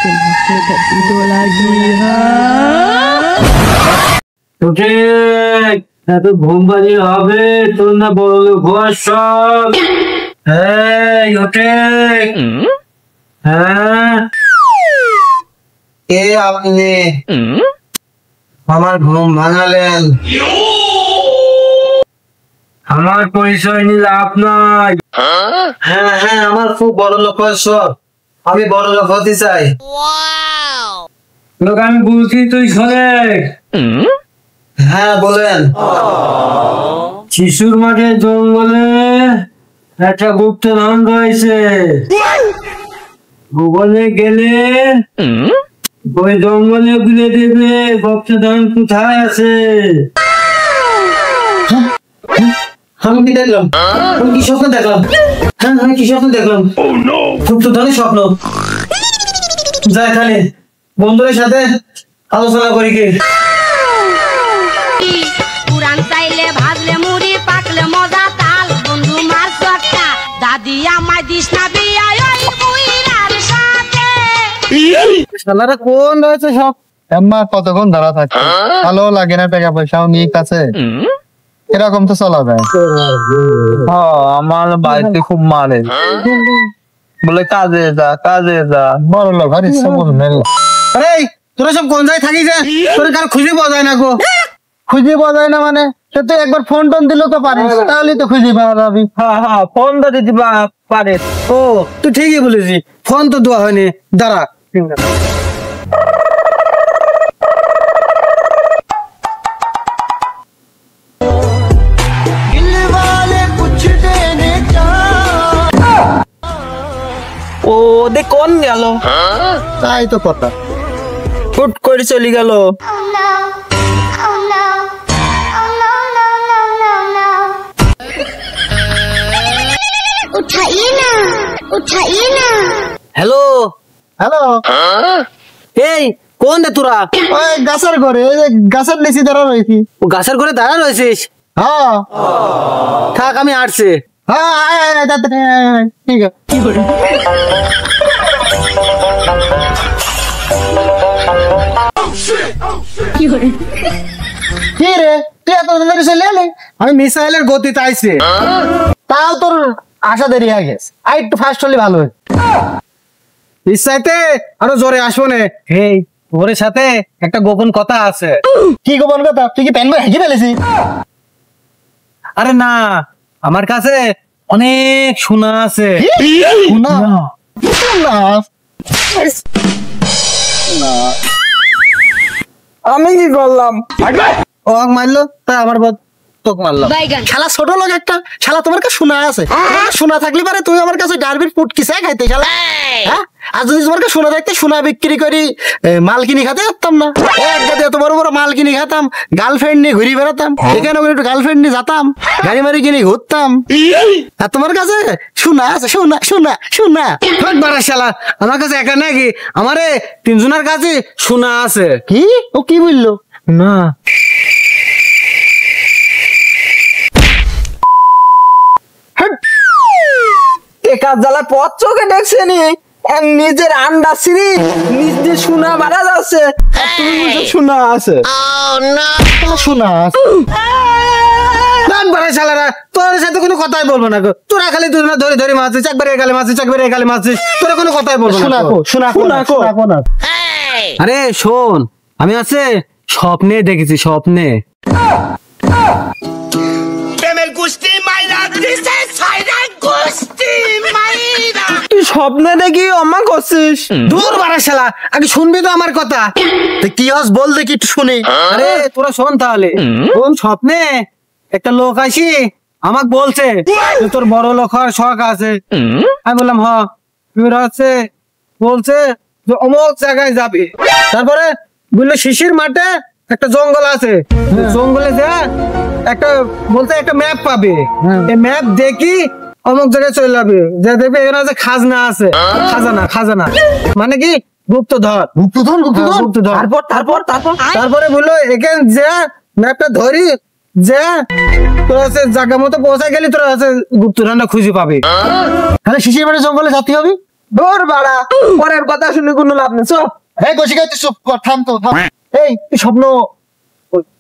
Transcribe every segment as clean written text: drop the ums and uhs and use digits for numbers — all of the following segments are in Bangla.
Kenapa tak tidur lagi, ha? Utik, এত ঘুম পাড়িয়ে হবে তোর না বড় লোক হওয়ার শখ। এই উঠিক, হ্যাঁ কে আপনি? আমার ঘুম ভাঙালেন। আমার পরিচয় নিলে আপনার। হ্যাঁ হ্যাঁ, আমার খুব বড় লোক হওয়ার শখ, আমি বড় লোক হতে চাই। লোক আমি বলছি তুই শোনে। হ্যাঁ বলেন। শিশুর মাঠে জঙ্গলে একটা গুপ্তধন রয়েছে। ভূগোলে গেলে ওই জঙ্গলে ঘুরে দেবে গুপ্তধন কোথায় আছে। আমি কি দেখলাম? আমি কি স্বপ্ন দেখলাম? হ্যাঁ আমি কি স্বপ্ন দেখলাম? গুপ্তধনের স্বপ্ন। যাই খালি বন্ধুদের সাথে আলোচনা করি কি। পুরান চাইলে ভাজলে মুড়ি পাকলে মজা তাল বন্ধু মার চটকা দাদি আমায় দিস না বিয়া ওই বুইরার সাথে। শালারা কোন রয়েছে সব? এম্মা কতক্ষণ ধরা থাকে, ভালো লাগে না, টাকা পয়সাও নিয়ে কাছে, এরকম তো চলা যায়। আমার বাড়িতে খুব মারে, বলে কাজে যা কাজে যা, বড় লোক আর ইচ্ছা বলুন। আরে তোরা সব কোন জায়গায় থাকিস? তোর কার খুঁজে পাওয়া যায় না গো? খুঁজে পাওয়া যায় না মানে? সে তো একবার ফোন টোন দিলেও তো পারিস, তাহলে তো খুঁজে পাওয়া যাবি। হ্যাঁ ফোন তো দিতে পারে। ও তুই ঠিকই বলেছিস, ফোন তো দেওয়া হয়নি। দাঁড়া ও দেখ কোন গেল, তাই তো কথা, হুট করে চলে গেল। उठाइए ना उठाइए ना। হ্যালো হ্যালো, এই কোন রে তোরা? ওই গাছের ঘরে, এই যে গাছের নিচে দাঁড়া রয়েছি। ও গাছের ঘরে দাঁড়া রয়েছিস? হ্যাঁ থাক আমি আসছি। হ্যাঁ আয়, আয়, আয়, তাড়াতাড়ি আয়, আয়, আয়, ঠিক আছে। কি রে তুই এত তাড়াতাড়ি চলে এলি? আমি মিসাইলের গতিতে আইছি। তাও তোর আশা দেরি হয়ে গেছে, আর একটু ফাস্ট হলে ভালো হয়। ইচ্ছাইতে আরো জোরে আসবো নে। এই ওর সাথে একটা গোপন কথা আছে। কি গোপন কথা? তুই কি প্যান বই হেঁকে ফেলেছি? আরে না, আমার কাছে অনেক সোনা আছে। শোনা আমি কি করলাম? ও মারলো তাই আমার বদ তোক মারলো। শালা ছোট লোক একটা, শালা তোমার কাছে শোনা আছে? শোনা থাকলে পারে তুমি আমার কাছে ডারবির পুটকি চাই খাইতে শালা। হ্যাঁ, আর যদি তোমার কাছে শোনা থাকতে সোনা বিক্রি করি মাল কিনে খাতে পারতাম না? এক গাদে এত বড় বড় মাল কিনে খাতাম, গার্লফ্রেন্ড নিয়ে ঘুরে বেড়াতাম, এখানে ওখানে একটু গার্লফ্রেন্ড নিয়ে যেতাম, গাড়ি মারি কিনে ঘুরতাম। আর তোমার কাছে শোনা আছে? শোনা শোনা শোনা বারা শালা, আমার কাছে একা নাকি, আমারে তিনজনের কাছে সোনা আছে। কি? ও কি বললো? না টেকার জ্বালা পথ চোখে দেখছে নি, নিজের আন্ডা সিঁড়ি নিজে শোনা বাড়া যাচ্ছে, আর তুমি বলছো শোনা আছে। শোনা বারা শালারা, তোর সাথে কোনো কথাই বলবো না গো। তোরা খালি দুজনে ধরে ধরে মারছিস, একবারে এগালে মারছিস, একবারে এগালে মারছিস, তোরা কোনো কথাই বলবো না। শোনা কো, শোনা কো, শোনা কো না। আরে শোন, আমি আছে স্বপ্নে দেখেছি, স্বপ্নে। তুই স্বপ্নে দেখি অম্মা করছিস? দূর বারা শালা, আগে শুনবি তো আমার কথা। তো কি হস বল দেখি একটু শুনি। আরে তোরা শোন তাহলে। কোন স্বপ্নে একটা লোক আসি আমাকে বলছে যে তোর বড় লোক হওয়ার শখ আছে। আমি বললাম হ। হচ্ছে বলছে যে অমুক জায়গায় যাবি। তারপরে বললো শিশির মাঠে একটা জঙ্গল আছে, জঙ্গলে যা একটা বলতে একটা ম্যাপ পাবে, এই ম্যাপ দেখি অমুক জায়গায় চলে যাবে, যে দেখবে এখানে আছে খাজনা আছে, খাজানা খাজানা মানে কি গুপ্তধর। গুপ্তধন, গুপ্তধন। গুপ্তধর। তারপর তারপর তারপর তারপরে বললো এখানে যা ম্যাপটা ধরি, যা তোর আছে জায়গা মতো পৌঁছায় গেলি তোর আছে গুপ্তধনটা খুঁজে পাবে। তাহলে শিশির মাঠে জঙ্গলে যেতে হবে? ধর বাড়া, পরের কথা শুনে কোনো লাভ নেই, চুপ। এই কৌশিক তুই চুপ কর, থাম তো থাম। এই তুই স্বপ্ন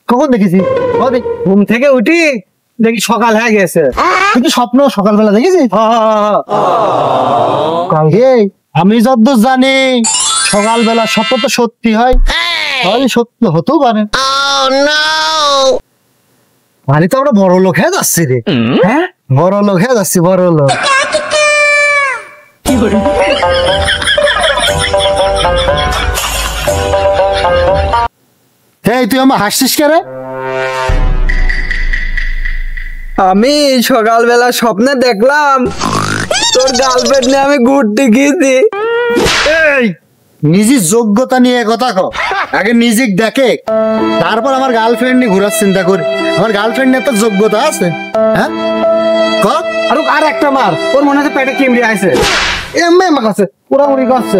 কখন দেখেছিস? ঘুম থেকে উঠি দেখি সকাল হয়ে গেছে। তুই কি স্বপ্ন সকালবেলা দেখেছিস? এই আমি যতদূর জানি সকালবেলা স্বপ্ন তো সত্যি হয়, তাহলে সত্য হতেও পারে। মানে তো আমরা বড় লোক হয়ে যাচ্ছি রে। হ্যাঁ বড় লোক হয়ে যাচ্ছি, বড় লোক। এই তুই আমার হাসছিস কে রে? আমি সকালবেলা স্বপ্নে দেখলাম তোর গার্লফ্রেন্ড নিয়ে আমি ঘুরতে গিয়েছি। এই নিজের যোগ্যতা নিয়ে কথা কও, আগে নিজেক দেখে তারপর আমার গার্লফ্রেন্ড নিয়ে ঘোরার চিন্তা করি। আমার গার্লফ্রেন্ড নিয়ে তো যোগ্যতা আছে? হ্যাঁ ক আর একটা মার, ওর মনে হচ্ছে পেটে কিমড়ি আছে, এমনি আমার কাছে পুরাপুরি করছে।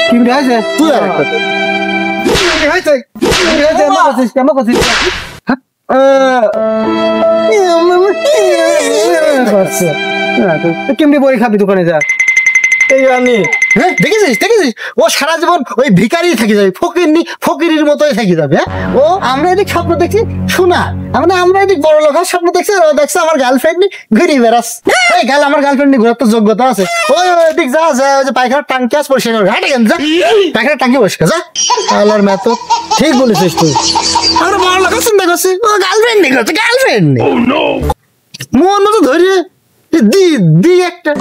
কিমড়ি আছে তুই আর একটা কিমড়ি বই খাবি দোকানে যা। হ্যাঁ দেখেছিস দেখেছিস, ও সারা জীবন ওই ভিখারি থেকে যাবে, ফকিরির মতোই থেকে যাবে। হ্যাঁ ও আমরা এদিক স্বপ্ন দেখছি শোনা, আমরা এদিক বড় লোক স্বপ্ন দেখছি, আর ও দেখছে আমার গার্লফ্রেন্ড নিয়ে ঘুরে বেড়াস। এই গাল আমার গার্লফ্রেন্ড নিয়ে ঘোরার তো যোগ্যতা আছে। ওই ওইদিক যা যা, ওই যে পায়খানার টাঙ্কি আস পরিষ্কার করে হাঁটে কেন, যা পায়খানার টাঙ্কি পরিষ্কার যা। আল্লাহর মেতো ঠিক বলেছিস তুই, আমরা বড় লোক চিন্তা করছি, ও গার্লফ্রেন্ড নিয়ে ঘুরছে, গার্লফ্রেন্ড নিয়ে মন মতো ধরিয়ে দি একটা।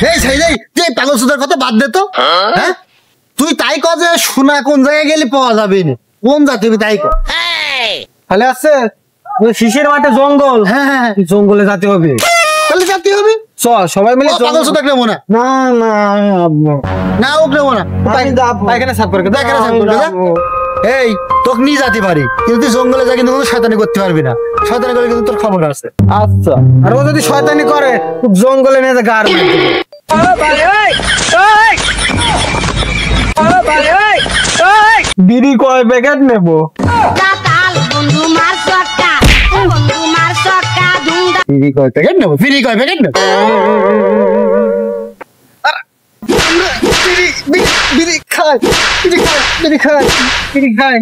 এই সাইদাই তুই পাগল সুদার কথা বাদ দে তো। হ্যাঁ তুই তাই কর যে সোনা কোন জায়গায় গেলে পাওয়া যাবে না, কোন জাতি তাই কর। তাহলে আছে ওই শিশের মাঠে জঙ্গল, হ্যাঁ জঙ্গলে যেতে হবে। তাহলে জাতি হবে, চ সবাই মিলে পাগল সুদার নেবো না, না না না ওক নেবো না, পায়খানা সাফ করে পায়খানা সাফ করে যা। এই তোকে নিয়ে যেতে পারি, কিন্তু তুই জঙ্গলে যা কিন্তু কোনো শয়তানি করতে পারবি না, শয়তানি করলে কিন্তু তোর খবর আছে। আচ্ছা, আর ও যদি শয়তানি করে জঙ্গলে নিয়ে যা গার মেরে দিবে। বিড়ি কয় প্যাকেট নেবো? তাল বন্ধু মার সক্কা, বন্ধু মার সক্কা ধুমধা। ফ্রি কয় প্যাকেট নেবো, ফ্রি কয় প্যাকেট নেবো।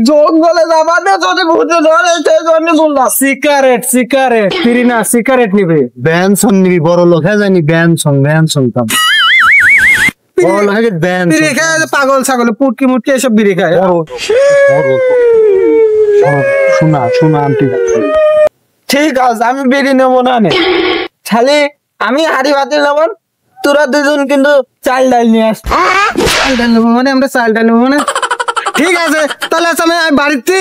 জঙ্গলে যাবার না যদি ভূতে ধরে সেই জন্য বললাম। সিগারেট সিগারেট ফিরি না, সিগারেট নিবে। ব্যানসন নিবি, বড় লোক হয়ে যায়নি, ব্যানসন তাম বড় লোক হয়ে ব্যানসন। বিড়ি খায় পাগল ছাগল, পুটকি মুটকি এসব বিড়ি খায়। শোনা আন্টি, ঠিক আছে আমি বিড়ি নেবো না নে, খালি আমি হাড়ি ভাতে নেবো, তোরা দুজন কিন্তু চাল ডাল নিয়ে আস। চাল ডাল নেবো মানে আমরা চাল ডাল নেবো মানে? ঠিক আছে তাহলে আমি বাড়িতে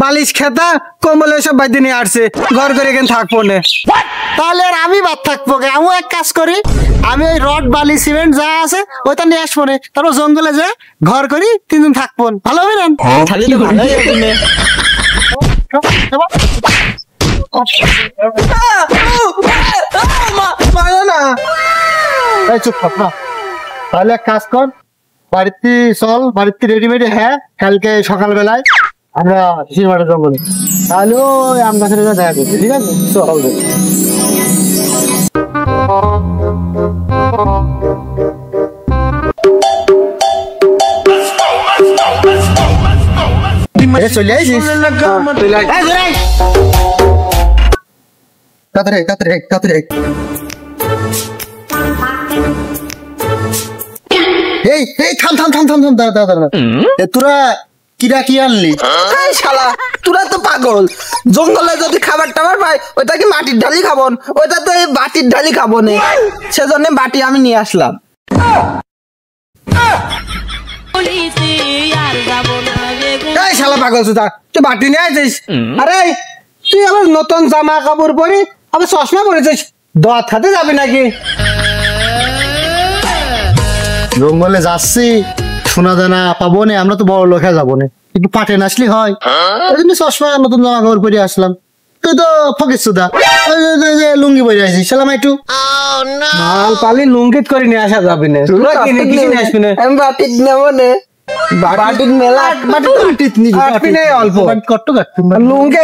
বালিশ খেতা কম্বল এসব বাইতে নিয়ে আসছে, ঘর করে এখানে থাকবো না। তাহলে আর আমি বাদ থাকবো কে? আমি এক কাজ করি, আমি ওই রড বালি সিমেন্ট যা আছে ওইটা নিয়ে আসবো না, তারপর জঙ্গলে যা ঘর করি, 3 দিন থাকবো, ভালো হবে না? খালি তো ভালোই হবে নে। এই চুপ কর না। তাহলে এক কাজ কর, বাড়িতে চল, বাড়িতে রেডিমেড। হ্যাঁ কালকে সকালবেলায় আমরা সিনেমাটা জঙ্গলে, তাহলে ওই আম গাছের দেখা করছি, ঠিক আছে? চল চলে আসিস, কাতরে এই থাম দাঁড়া, তোরা কিরা কি আনলি? এই শালা তোরা তো পাগল, জঙ্গলে যদি খাবার টাবার পাই ওইটা কি মাটির ঢালি খাবো, ওইটা তো এই বাটির ঢালি খাবো না, সেজন্য বাটি আমি নিয়ে আসলাম। এই শালা পাগল সুতা, তুই বাটি নিয়ে আসিস? আরে তুই আবার নতুন জামা কাপড় পরি আবার চশমা পরেছিস, দাঁত হাতে যাবে নাকি? জঙ্গলে যাচ্ছি, শোনা দানা পাবো না, আমরা তো বড় লোকে যাবো না, একটু পাটে নাচলি হয়, ওই জন্য চশমা নতুন জামা কাপড় পরে আসলাম। তুই তো ফকির সুদা, লুঙ্গি পরে আসিস, সালাম একটু মাল পালি লুঙ্গিত করে নিয়ে আসা যাবে না, তোরা কিনে কিছু নিয়ে আসবি না। আমি বাটি নেবো না। বাটির মেলা কাটবি নেই অল্প কত কাটবি লুঙ্গে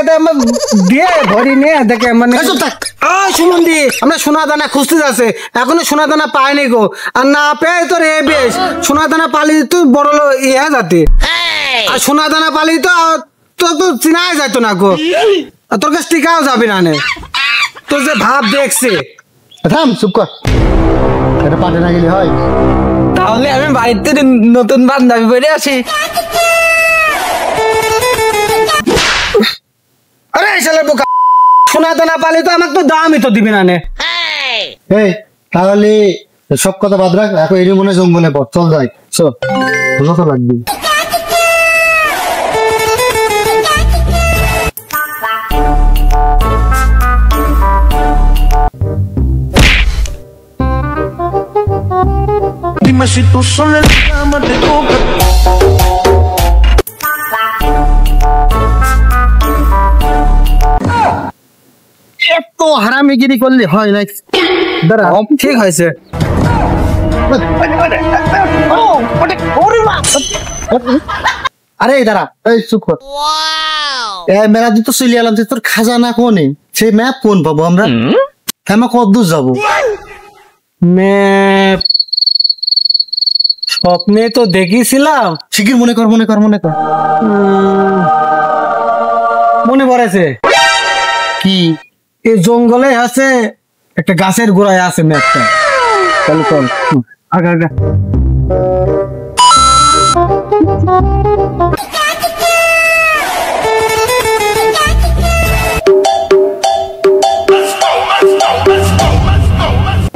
দিয়ে ধরি নিয়ে দেখে মানে শুনুন দি আমরা সোনা দানা খুঁজতে যাচ্ছে এখনো সোনা দানা পাইনি গো আর না পেয়ে তোর এ বেশ সোনা দানা পালি তুই বড় ইয়া যাতে আর সোনা দানা পালি তো তোর তো চিনাই যাইতো না গো আর তোর কাছে টিকাও যাবি না নে তোর যে ভাব দেখছে থাম চুপ কর এটা পাটে না গেলে হয় তাহলে আমি বাড়িতে নতুন বান্ধবী পরে আছি আরে শালা বোকা সোনা দানা পালি তো আমাকে তো দামই তো দিবি না নে এই তাহলে সব কথা বাদ রাখ এখন এরই মনে জঙ্গলে পড় চল যাই চল ভালো তো লাগবে Dime si tú sola en la cama te toca. এত হারামিগিরি করলে হয় না দাঁড়া ঠিক হয়েছে আরে দাঁড়া এই চুপ কর মেলা দিতে চলে এলাম তোর খাজানা কোনে সেই ম্যাপ কোন পাবো আমরা আমরা কত দূর যাবো ম্যাপ স্বপ্নে তো দেখেছিলাম শিগগির মনে কর মনে পড়েছে কি এই জঙ্গলে আছে একটা গাছের গোড়ায় আছে ম্যাপটা চল আগা আগা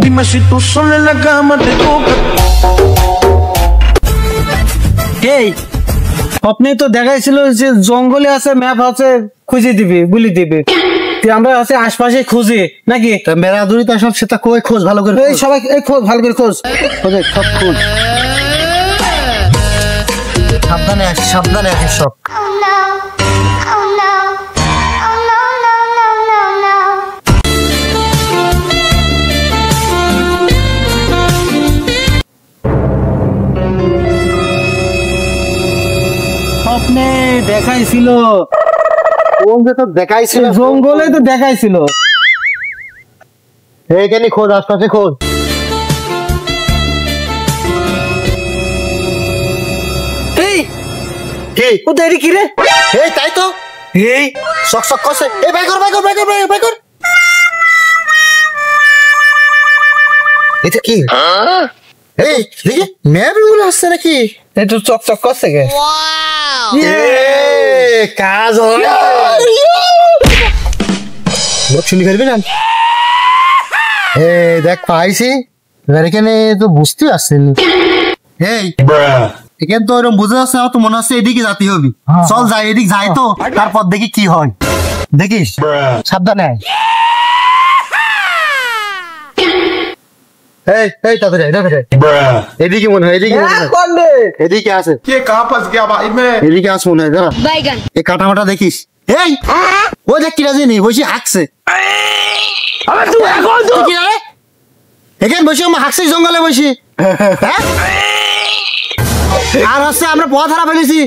Dime si tú sola en la cama te toca. এই স্বপ্নে তো দেখাইছিল যে জঙ্গলে আছে ম্যাপ আছে খুঁজে দিবি বলি দিবি তুই আমরা আছে আশপাশে খুঁজি নাকি মেলা দূরে তো সব সেটা কই খোঁজ ভালো করে এই সবাই এই খোঁজ ভালো করে খোঁজ সব খোঁজ সাবধানে আসিস সব স্বপ্নে দেখাইছিল দেখাইছিল জঙ্গলে তো দেখাইছিল এইখানে খোঁজ আশপাশে খোঁজ এই কি ও দেরি কি রে এই তাই তো এই শক করছে এই বাই কর এটা কি এই দেখি ম্যাপ গুলো আসছে নাকি একটু চকচক করছে গে কাজ হয় শুনি ফেলবি না দেখ পাইছি এবার এখানে তো বুঝতে পারছেন এই এখানে তো ওরকম বুঝে যাচ্ছে আমার তো মনে হচ্ছে এদিকে যাতে হবি চল যাই এদিক যাই তো তারপর দেখি কি হয় দেখিস সাবধানে আয় এই তাড়াতাড়ি এদিকে মনে হয় এদিকে আছে এদিকে আস মনে হয় দাঁড়া এই কাটা মাটা দেখিস এই ও দেখ কিরা জানি বসে হাঁকছে এখানে বসে আমার হাঁকছি জঙ্গলে বসে আর হচ্ছে আমরা পথ হারা ফেলেছি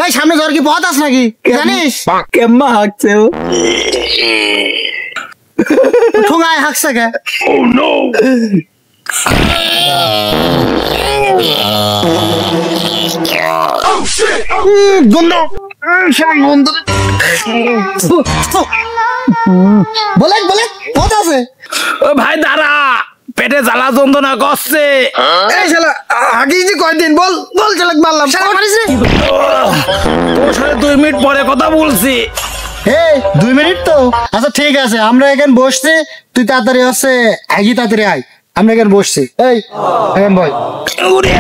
এই সামনে ধর কি পথ আছে নাকি জানিস কেম্মা হাঁকছে ও ঠোঙায় হাঁকছে কে বলে পথ আছে ও ভাই দাঁড়া পেটে জ্বালা যন্ত্রণা করছে এই শালা আগেই যে কয়দিন বল চালাক মারলাম শালা মারিস তোর সাথে 2 মিনিট পরে কথা বলছি এই 2 মিনিট তো আচ্ছা ঠিক আছে আমরা এখানে বসছি তুই তাড়াতাড়ি হচ্ছে তাড়াতাড়ি আয় আমরা এখানে বসছি এই এখন বল উড়ে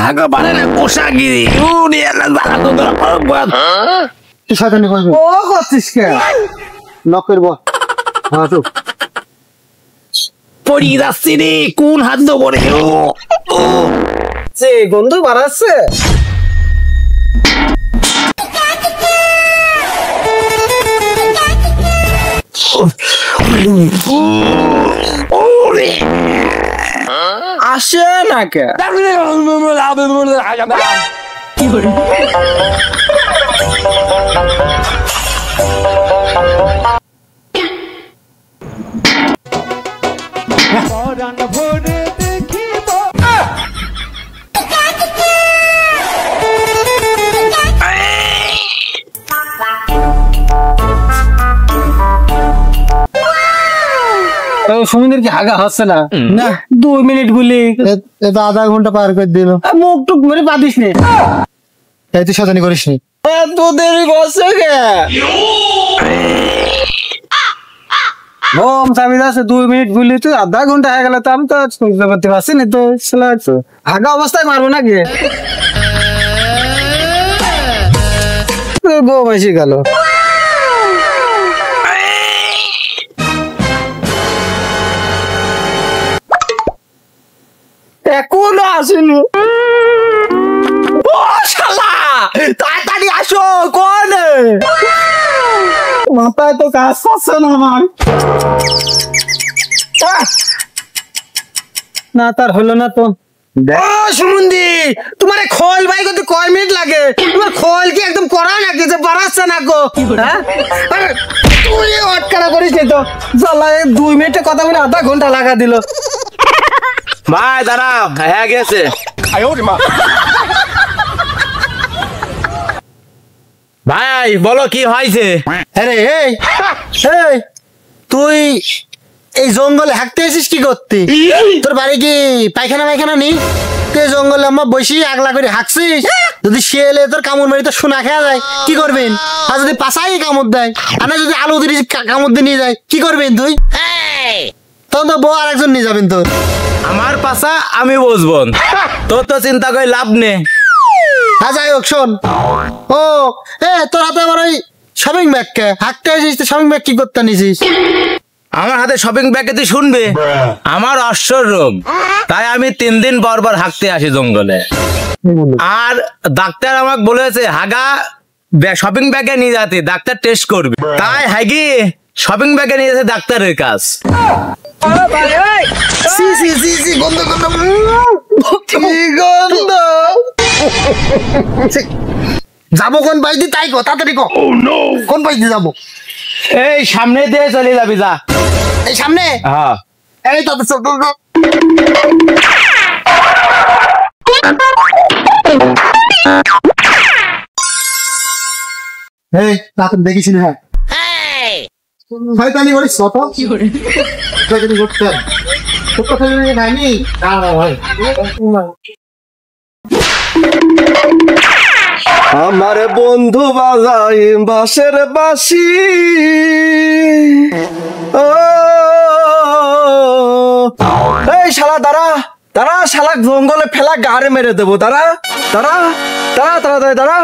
আগো পারে না পোশাকি উড়ে জ্বালা যন্ত্রণা তুই শয়তানি করবি ও করছিস কে নক করব হ্যাঁ তো পড়ি যাচ্ছি রে কোন হাত ধরে যে গন্ধ বাড়াচ্ছে আসে না কে সুমিনের কি হাগা হচ্ছে না? না 2 মিনিট বলি এটা আধা ঘন্টা পার করে দিল। মুখ টুক মেরে পাদিস নে, এই তুই শয়তানি করিস নি। এত দেরি করছে কে? ওম সাবিদ আছে 2 মিনিট বলি তুই আধা ঘন্টা হয়ে গেল, তো আমি তো বুঝতে পারতে পারছি না তো। হাগা অবস্থায় মারবো নাকি? বউ বেশি গেল। এখনো আসেনি। ও শালা তাড়াতাড়ি আসো, কোন মাথায় তো কাজ করছে না আমার। না তার হলো না তো। ও সুমন্দি, তোমার খোল ভাই কত কয় মিনিট লাগে? তোমার খোল কি একদম করা নাকি যে বাড়াচ্ছে না গো? হ্যাঁ তুই অটকারা করিস তো শালা 2 মিনিটে কথা বলে আধা ঘন্টা লাগা দিল। ভাই দাঁড়াও, হ্যাঁ গেছে। ভাই বলো কি হয়েছে? আরে এই তুই এই জঙ্গলে হাঁকতে এসিস কি করতে? তোর বাড়ি কি পায়খানা পায়খানা নেই? তুই জঙ্গলে আমার বসি আগলা করে হাঁকছিস। যদি শিয়ালে তোর কামড় মারি তো সোনা খেয়া যায় কি করবেন? আর যদি পাশাই কামড় দেয়, আর না যদি আলু দিয়ে কামড় দিয়ে নিয়ে যায় কি করবেন তুই? তখন তো বউ আর একজন নিয়ে যাবেন তোর। আমার পাশা আমি বসবো, তোর তো চিন্তা করে লাভ নেই। হ্যাঁ যাই হোক শোন, ও তোর হাতে আমার ওই শপিং ব্যাগ কে হাঁকতে এসিস, শপিং ব্যাগ কি করতে নিছিস? আমার হাতে শপিং ব্যাগে তুই শুনবে, আমার অশ্বর রোগ, তাই আমি 3 দিন পর পর হাঁকতে আসি জঙ্গলে। আর ডাক্তার আমাকে বলেছে হাগা শপিং ব্যাগে নিয়ে যাতে, ডাক্তার টেস্ট করবে। তাই হাগি শপিং ব্যাগে নিয়ে যাচ্ছে ডাক্তারের কাজ। যাবো কোন বাইদি তাই গো, তাড়াতাড়ি গো। কোন বাইদি যাবো? এই সামনে দিয়ে চলে যাবি, যা। এই সামনে? হ্যাঁ এই তো চল। এই তাড়াতাড়ি দেখিস না। হ্যাঁ শয়তানি করিস কত? শয়তানি করতে তোর কথা জানি না ভাই। আমার বন্ধু বাজাই বাঁশের বাঁশি, এই শালা দাঁড়া দাঁড়া, শালা জঙ্গলে ফেলা গাড়ে মেরে দেবো। দাঁড়া দাঁড়া দাঁড়া দাঁড়া দাঁড়া।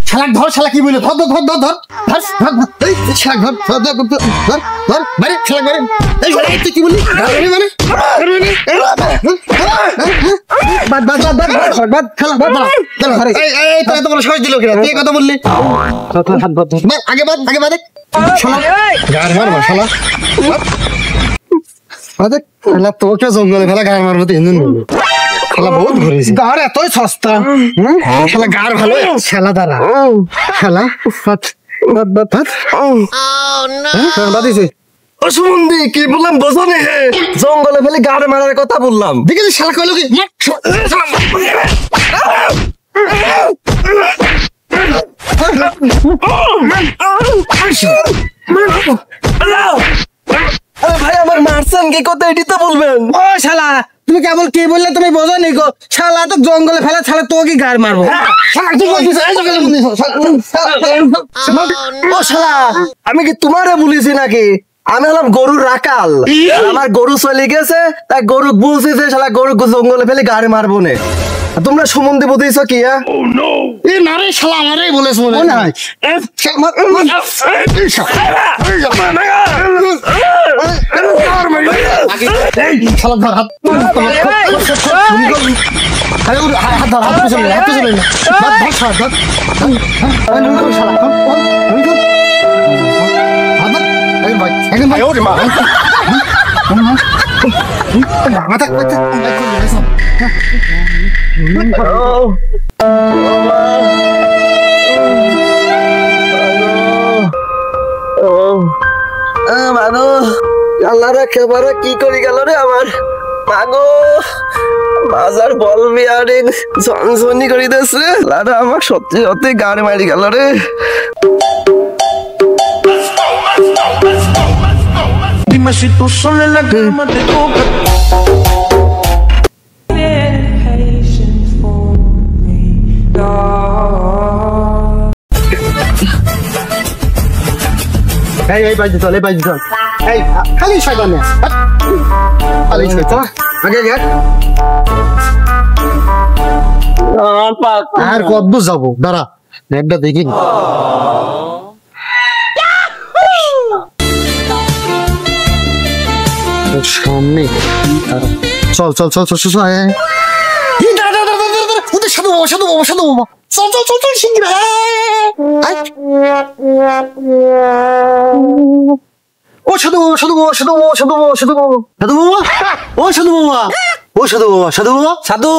শালাক ধর, শালা কি বলে? ধর ধর ধর ধর ধর ধর ধর, এই শালাক ধর ধর ধর ধর ধর মারে, শালাক মারে। এই শালা তুই কি বললি? মানে বাদ বাদ বাদ বাদ বাদ, শালা বাদ বাদ। এই এই তোরা তো বলে সহজ দিল কিনা? তুই কথা বললি? হাত বাদ ধর, আগে বাদ আগে বাদ। শালা গার মারবা শালা। আরে শালা তোকে জঙ্গলে ফেলা গার মারবো তুই হিন্দু শালা বহুত ঘুরেছি। গার এতই সস্তা, শালা গার ভালো। শালা দাঁড়া, শালা বাদিছে। ও সুমন্দি কি বললাম বোঝো নে? জঙ্গলে ফেলে গাড়ে মারার কথা বললাম। দেখেছি শালা কইলো কি? ভাই আমার মারছেন কি কথা, এটি তো বলবেন। ও শালা তুমি কেবল কি বললে তুমি বোঝো নি গো? শালা তো জঙ্গলে ফেলা, শালা তো কি গাড় মারবো? ও শালা আমি কি তোমারে বলেছি নাকি? আমি হলাম গরুর রাকাল, আমার গরু চলে গেছে, তাই গরু বলছি যে শালা গরু জঙ্গলে ফেলে গাড়ি মারবো না। তোমরা সুমন্দি বুঝিস কি? এই নারে শালা আমারই বলেছ মনে হয়। শালা ধর হাত, হাত ধর, হাত পিছনে হাত পিছনে একদম ভাই একদম ভাই। মাথা মাগো আল্লাহ একেবারে কি করি গেল রে আমার মাগো বাজার বলবি আর ঝনঝনি করি দেছে লাদা আমার সত্যি সত্যি গাড়ি মারি গেল রে Dime si tú sola en la cama te toca. এই বাজি চল এই খালি শয়তান না খালি শয়তান আগে গেট আর কত যাবো দাঁড়া একটা দেখি সামনে চল চল চল চল চল ওদের সাধু বাবা সাধু বাবা সাধু বাবা চল চল চল চল শিগগির ও সাধু বাবা সাধু বাবা সাধু বাবা সাধু বাবা সাধু বাবা সাধু বাবা ও সাধু বাবা ও সাধু বাবা সাধু বাবা সাধু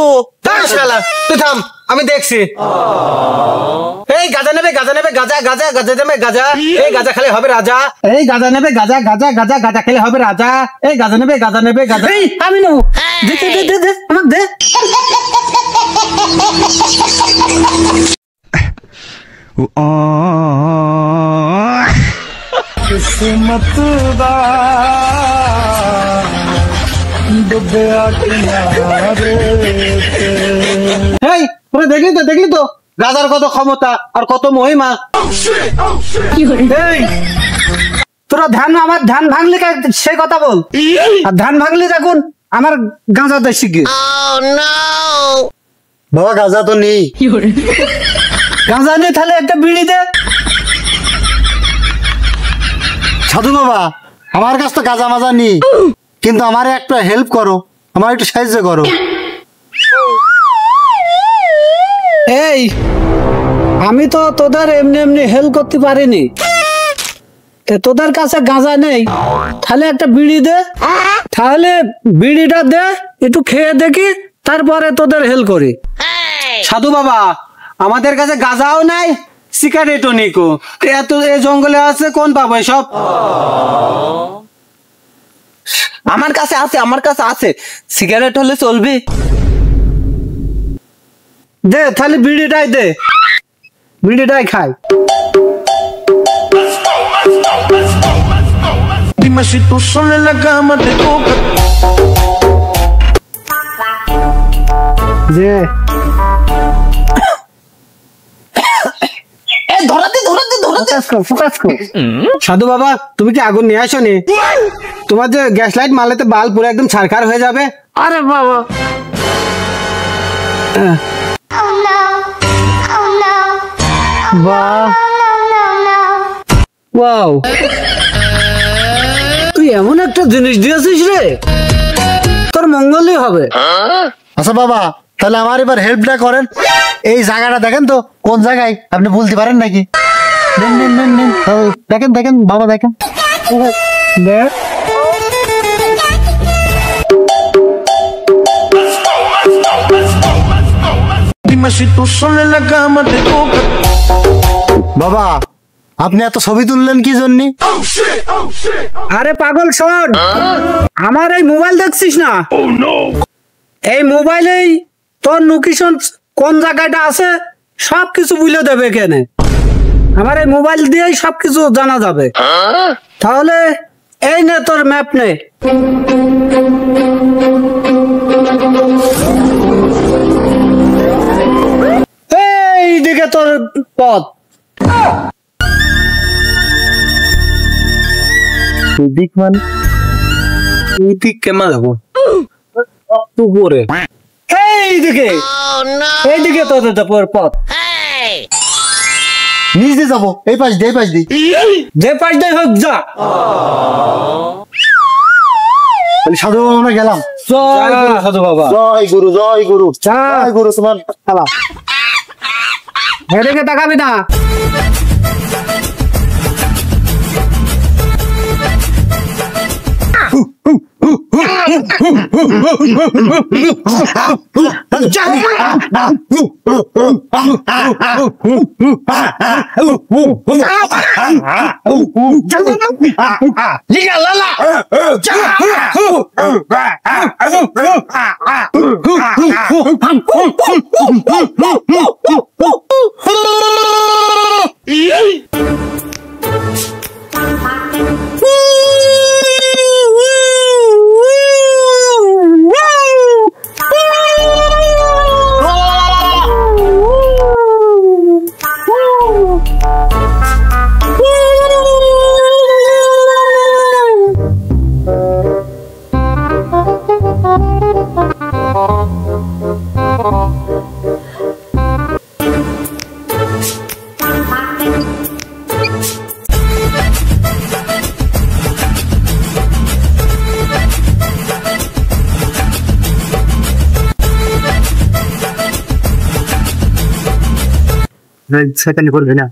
তুই থাম আমি দেখছি এই গাজা নেবে গাজা নেবে গাজা গাজা গাজা নেবে গাজা এই গাজা খেলে হবে রাজা এই গাজা নেবে গাজা গাজা গাজা গাজা খেলে হবে রাজা এই গাজা নেবে গাজা এই আমি নেবো দে দে দে দে আমাকে দে किस्मत दा डुबिया किनारे এই তোরা দেখলি তো গাজার কত ক্ষমতা আর কত মহিমা এই তোরা আমার ধান ভাঙলি সেই কথা বল আর ধান ভাঙলি দেখুন আমার গাঁজা দেয় শিখে বাবা গাঁজা তো নেই গাঁজা নেই তাহলে একটা বিড়ি দে সাধু বাবা আমার কাছে তো গাঁজা মাজা নেই কিন্তু আমার একটা হেল্প করো আমার একটু সাহায্য করো এই আমি তো তোদের এমনি এমনি হেল্প করতে পারিনি তোদের কাছে গাঁজা নেই তাহলে একটা বিড়ি দে তাহলে বিড়িটা দে একটু খেয়ে দেখি তারপরে তোদের হেল্প করি সাধু বাবা আমাদের কাছে গাঁজাও নাই সিগারেটও নেই কো এত এই জঙ্গলে আছে কোন পাবো সব আমার কাছে আছে সিগারেট হলে চলবে দে তাহলে বিড়িটাই দে বিড়িটাই খাই Dime si tú sola en la cama te toca. দে সাধু বাবা তুমি কি আগুন নিয়ে আসো নি তোমার যে গ্যাস লাইট মারলে তো বাল পুরো একদম ছারখার হয়ে যাবে আরে বাবা ওয়াও তুই এমন একটা জিনিস দিয়েছিস রে তোর মঙ্গলই হবে আচ্ছা বাবা তাহলে আমার এবার হেল্পটা করেন এই জায়গাটা দেখেন তো কোন জায়গায় আপনি বলতে পারেন নাকি দেখেন বাবা দেখেন Dime si tú sola en la cama te toca. বাবা আপনি এত ছবি তুললেন কি জন্য আরে পাগল শোন আমার এই মোবাইল দেখছিস না এই মোবাইলেই তোর লোকেশন কোন জায়গাটা আছে সবকিছু বলে দেবে কেনে আমার এই মোবাইল দিয়েই সবকিছু জানা যাবে তাহলে এই নে তোর ম্যাপ নে এই দিকে তোর পথ দিক মানে দিক কেমন যাবো উপরে এইদিকে তোর পথ নিচ দিয়ে যাবো এই পাশ দিয়ে যে পাশ দিয়ে হোক যা সাধু বাবা আমরা গেলাম জয় গুরু সাধু বাবা জয় গুরু জয় গুরু তোমার খেলা এদিকে তাকাবি না শয়তানি করবে না,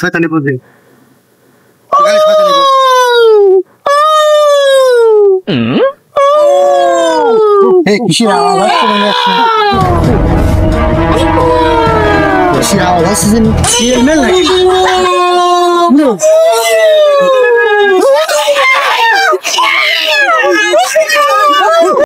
শয়তানি করবে। কিসের আওয়াজ আসছে?